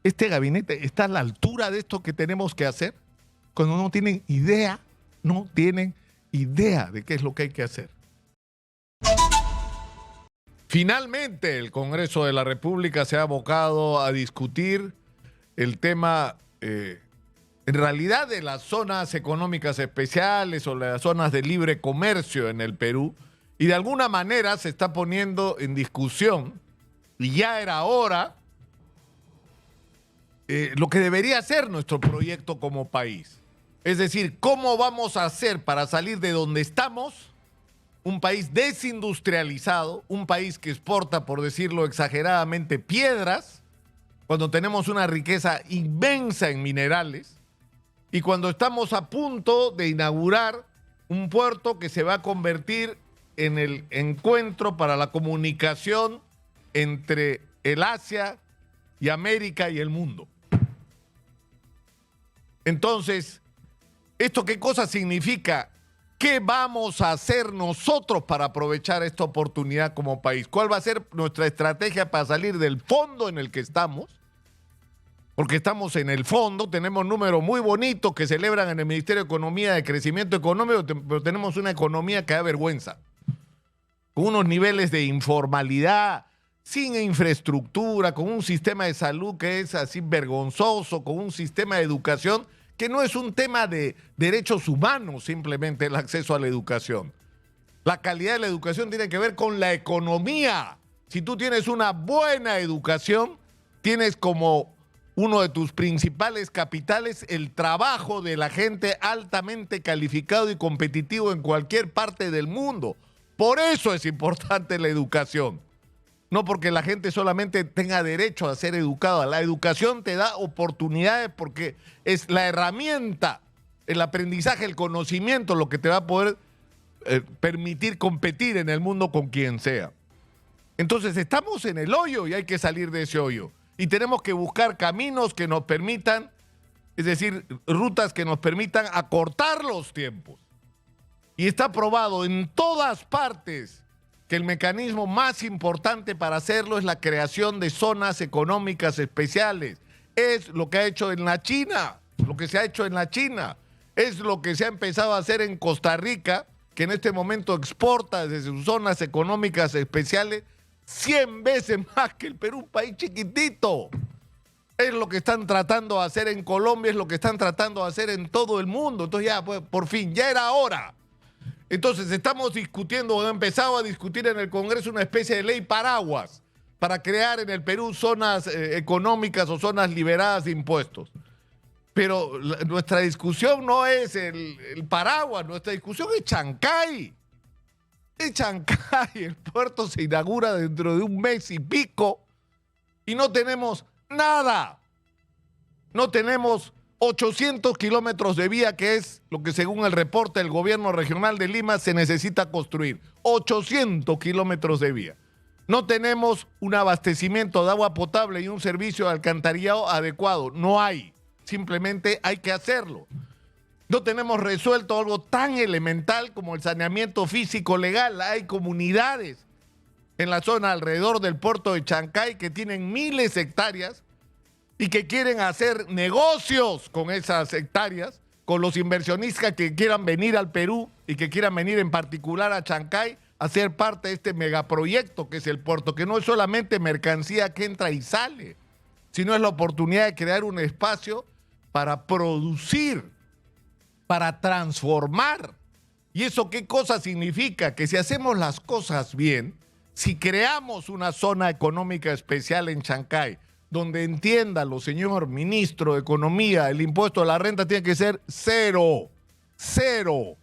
este gabinete está a la altura de esto que tenemos que hacer, cuando no tienen idea de qué es lo que hay que hacer. Finalmente, el Congreso de la República se ha abocado a discutir el tema, en realidad, de las zonas económicas especiales o las zonas de libre comercio en el Perú, y de alguna manera se está poniendo en discusión, y ya era hora, lo que debería ser nuestro proyecto como país. Es decir, ¿cómo vamos a hacer para salir de donde estamos? Un país desindustrializado, un país que exporta, por decirlo exageradamente, piedras, cuando tenemos una riqueza inmensa en minerales, y cuando estamos a punto de inaugurar un puerto que se va a convertir en el encuentro para la comunicación entre el Asia y América y el mundo. Entonces, ¿esto qué cosa significa? ¿Qué vamos a hacer nosotros para aprovechar esta oportunidad como país? ¿Cuál va a ser nuestra estrategia para salir del fondo en el que estamos? Porque estamos en el fondo, tenemos números muy bonitos que celebran en el Ministerio de Economía de crecimiento económico, pero tenemos una economía que da vergüenza, con unos niveles de informalidad, sin infraestructura, con un sistema de salud que es así vergonzoso, con un sistema de educación que no es un tema de derechos humanos, simplemente el acceso a la educación. La calidad de la educación tiene que ver con la economía. Si tú tienes una buena educación, tienes como uno de tus principales capitales el trabajo de la gente altamente calificado y competitivo en cualquier parte del mundo. Por eso es importante la educación. No porque la gente solamente tenga derecho a ser educada. La educación te da oportunidades porque es la herramienta, el aprendizaje, el conocimiento, lo que te va a poder permitir competir en el mundo con quien sea. Entonces estamos en el hoyo y hay que salir de ese hoyo. Y tenemos que buscar caminos que nos permitan, es decir, rutas que nos permitan acortar los tiempos. Y está probado en todas partes que el mecanismo más importante para hacerlo es la creación de zonas económicas especiales. Es lo que ha hecho en la China, lo que se ha hecho en la China. Es lo que se ha empezado a hacer en Costa Rica, que en este momento exporta desde sus zonas económicas especiales 100 veces más que el Perú, un país chiquitito. Es lo que están tratando de hacer en Colombia, es lo que están tratando de hacer en todo el mundo. Entonces ya, pues, por fin, ya era hora. Entonces estamos discutiendo, o han empezado a discutir en el Congreso una especie de ley paraguas para crear en el Perú zonas económicas o zonas liberadas de impuestos. Pero nuestra discusión no es el paraguas, nuestra discusión es Chancay. Es Chancay, el puerto se inaugura dentro de un mes y pico y no tenemos nada. No tenemos 800 kilómetros de vía, que es lo que según el reporte del gobierno regional de Lima se necesita construir. 800 kilómetros de vía. No tenemos un abastecimiento de agua potable y un servicio de alcantarillado adecuado. No hay. Simplemente hay que hacerlo. No tenemos resuelto algo tan elemental como el saneamiento físico legal. Hay comunidades en la zona alrededor del puerto de Chancay que tienen miles de hectáreas y que quieren hacer negocios con esas hectáreas, con los inversionistas que quieran venir al Perú y que quieran venir en particular a Chancay a ser parte de este megaproyecto que es el puerto, que no es solamente mercancía que entra y sale, sino es la oportunidad de crear un espacio para producir, para transformar. ¿Y eso qué cosa significa? Que si hacemos las cosas bien, si creamos una zona económica especial en Chancay, donde entiéndalo, señor ministro de Economía, el impuesto a la renta tiene que ser cero. Cero.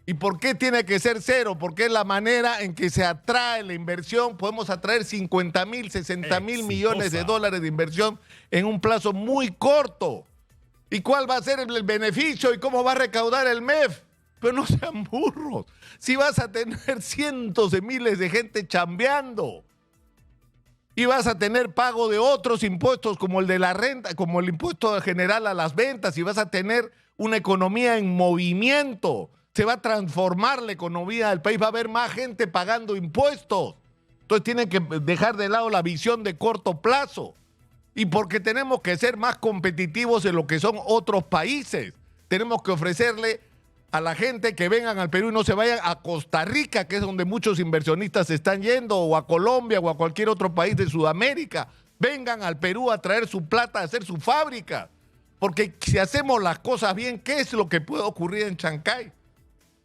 ¿Y por qué tiene que ser cero? Porque es la manera en que se atrae la inversión. Podemos atraer 50,000, 60,000 millones de dólares de inversión en un plazo muy corto. ¿Y cuál va a ser el beneficio y cómo va a recaudar el MEF? Pero no sean burros. Si vas a tener cientos de miles de gente chambeando y vas a tener pago de otros impuestos como el de la renta, como el impuesto general a las ventas, y vas a tener una economía en movimiento, se va a transformar la economía del país, va a haber más gente pagando impuestos. Entonces tienen que dejar de lado la visión de corto plazo. y porque tenemos que ser más competitivos en lo que son otros países. Tenemos que ofrecerle a la gente que vengan al Perú y no se vayan a Costa Rica, que es donde muchos inversionistas se están yendo, o a Colombia o a cualquier otro país de Sudamérica. Vengan al Perú a traer su plata, a hacer su fábrica. Porque si hacemos las cosas bien, ¿qué es lo que puede ocurrir en Chancay?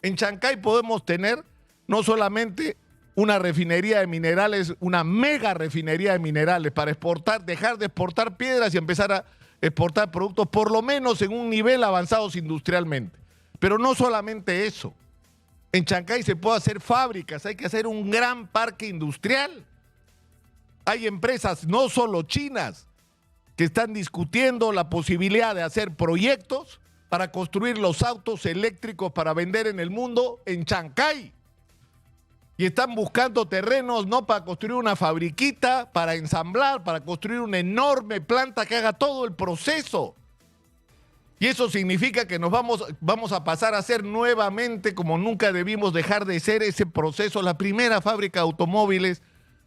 En Chancay podemos tener no solamente una refinería de minerales, una mega refinería de minerales para exportar, dejar de exportar piedras y empezar a exportar productos por lo menos en un nivel avanzados industrialmente. Pero no solamente eso. En Chancay se puede hacer fábricas, hay que hacer un gran parque industrial. Hay empresas, no solo chinas, que están discutiendo la posibilidad de hacer proyectos para construir los autos eléctricos para vender en el mundo en Chancay. Y están buscando terrenos no para construir una fabriquita, para ensamblar, para construir una enorme planta que haga todo el proceso. Y eso significa que nos vamos a pasar a ser nuevamente, como nunca debimos dejar de ser, ese proceso. La primera fábrica de automóviles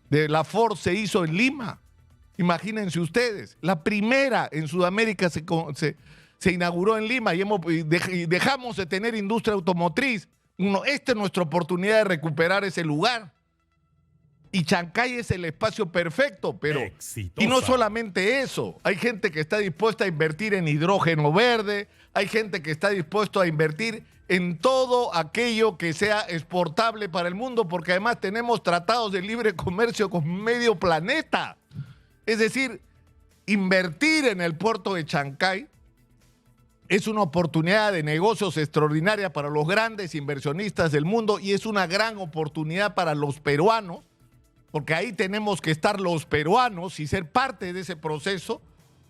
de la Ford se hizo en Lima. Imagínense ustedes, la primera en Sudamérica se inauguró en Lima y dejamos de tener industria automotriz. Esta es nuestra oportunidad de recuperar ese lugar. Y Chancay es el espacio perfecto, pero... Exitosa. Y no solamente eso, hay gente que está dispuesta a invertir en hidrógeno verde, hay gente que está dispuesta a invertir en todo aquello que sea exportable para el mundo, porque además tenemos tratados de libre comercio con medio planeta. Es decir, invertir en el puerto de Chancay es una oportunidad de negocios extraordinaria para los grandes inversionistas del mundo y es una gran oportunidad para los peruanos, porque ahí tenemos que estar los peruanos y ser parte de ese proceso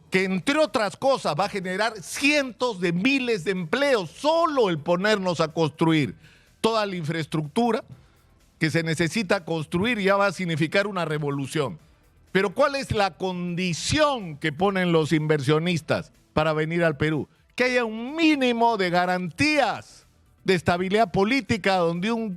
que, entre otras cosas, va a generar cientos de miles de empleos, solo el ponernos a construir toda la infraestructura que se necesita construir ya va a significar una revolución. Pero ¿cuál es la condición que ponen los inversionistas para venir al Perú? Que haya un mínimo de garantías de estabilidad política, donde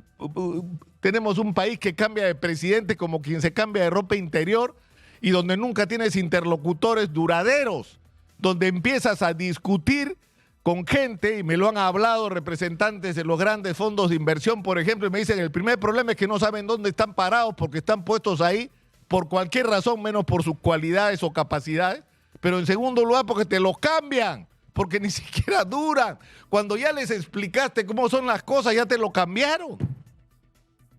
tenemos un país que cambia de presidente como quien se cambia de ropa interior y donde nunca tienes interlocutores duraderos, donde empiezas a discutir con gente, y me lo han hablado representantes de los grandes fondos de inversión, por ejemplo, y me dicen, el primer problema es que no saben dónde están parados porque están puestos ahí por cualquier razón, menos por sus cualidades o capacidades, pero en segundo lugar porque te los cambian, porque ni siquiera duran. Cuando ya les explicaste cómo son las cosas, ya te lo cambiaron.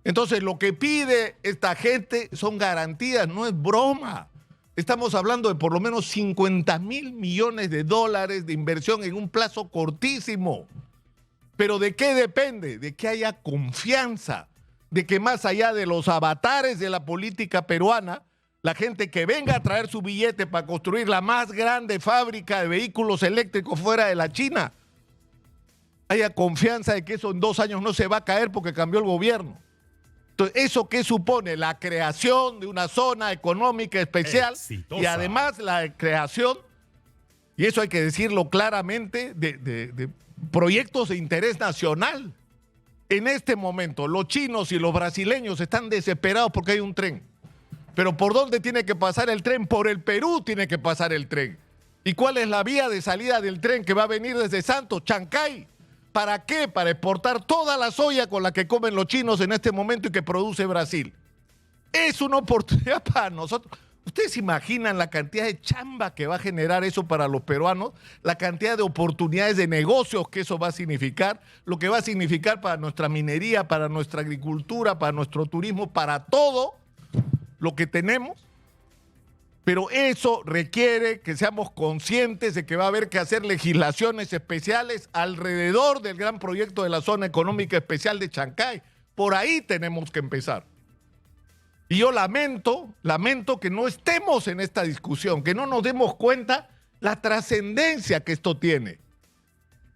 Entonces, lo que pide esta gente son garantías, no es broma. Estamos hablando de por lo menos 50.000 millones de dólares de inversión en un plazo cortísimo. ¿Pero de qué depende? De que haya confianza, de que más allá de los avatares de la política peruana, la gente que venga a traer su billete para construir la más grande fábrica de vehículos eléctricos fuera de la China, haya confianza de que eso en 2 años no se va a caer porque cambió el gobierno. Entonces, ¿eso qué supone? La creación de una zona económica especial. Exitosa. Y además la creación, y eso hay que decirlo claramente, de proyectos de interés nacional. En este momento, los chinos y los brasileños están desesperados porque hay un tren. Pero ¿por dónde tiene que pasar el tren? Por el Perú tiene que pasar el tren. ¿Y cuál es la vía de salida del tren que va a venir desde Santos? Chancay. ¿Para qué? Para exportar toda la soya con la que comen los chinos en este momento y que produce Brasil. Es una oportunidad para nosotros. ¿Ustedes se imaginan la cantidad de chamba que va a generar eso para los peruanos? La cantidad de oportunidades de negocios que eso va a significar, lo que va a significar para nuestra minería, para nuestra agricultura, para nuestro turismo, para todo lo que tenemos. Pero eso requiere que seamos conscientes de que va a haber que hacer legislaciones especiales alrededor del gran proyecto de la zona económica especial de Chancay. Por ahí tenemos que empezar. Y yo lamento que no estemos en esta discusión, que no nos demos cuenta la trascendencia que esto tiene.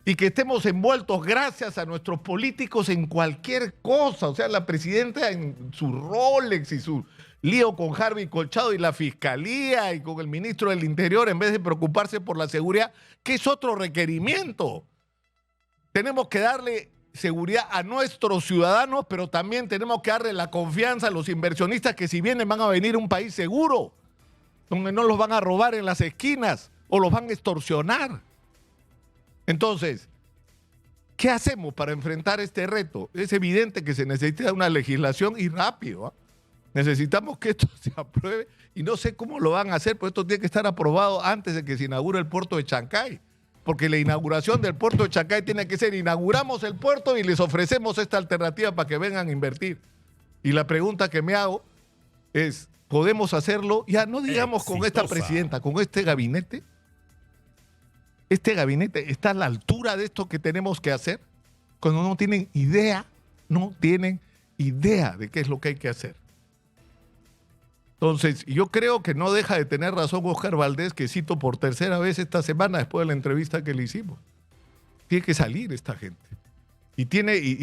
Y que estemos envueltos gracias a nuestros políticos en cualquier cosa. O sea, la presidenta en su Rolex y su lío con Harvey Colchado y la Fiscalía y con el ministro del Interior, en vez de preocuparse por la seguridad, que es otro requerimiento. Tenemos que darle seguridad a nuestros ciudadanos, pero también tenemos que darle la confianza a los inversionistas que si vienen van a venir a un país seguro. donde no los van a robar en las esquinas o los van a extorsionar. Entonces, ¿qué hacemos para enfrentar este reto? Es evidente que se necesita una legislación y rápido, ¿eh? Necesitamos que esto se apruebe y no sé cómo lo van a hacer, pero esto tiene que estar aprobado antes de que se inaugure el puerto de Chancay. Porque la inauguración del puerto de Chancay tiene que ser, inauguramos el puerto y les ofrecemos esta alternativa para que vengan a invertir. Y la pregunta que me hago es, ¿podemos hacerlo? Ya no digamos con esta presidenta, con este gabinete. Este gabinete está a la altura de esto que tenemos que hacer, cuando no tienen idea de qué es lo que hay que hacer. Entonces, yo creo que no deja de tener razón Óscar Valdés, que cito por tercera vez esta semana después de la entrevista que le hicimos. Tiene que salir esta gente. Y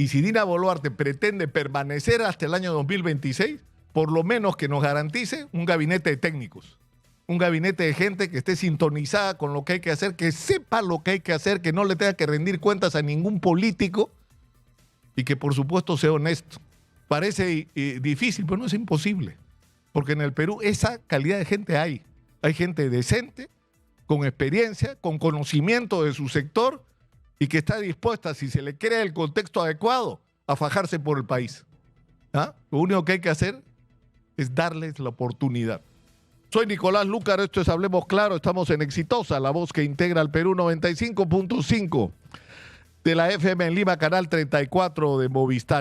si Dina Boluarte pretende permanecer hasta el año 2026, por lo menos que nos garantice un gabinete de técnicos, un gabinete de gente que esté sintonizada con lo que hay que hacer, que sepa lo que hay que hacer, que no le tenga que rendir cuentas a ningún político y que por supuesto sea honesto. Parece difícil, pero no es imposible. Porque en el Perú esa calidad de gente hay. Hay gente decente, con experiencia, con conocimiento de su sector y que está dispuesta, si se le crea el contexto adecuado, a fajarse por el país. ¿Ah? Lo único que hay que hacer es darles la oportunidad. Soy Nicolás Lúcar, esto es Hablemos Claro, estamos en Exitosa, la voz que integra al Perú, 95.5 de la FM en Lima, canal 34 de Movistar.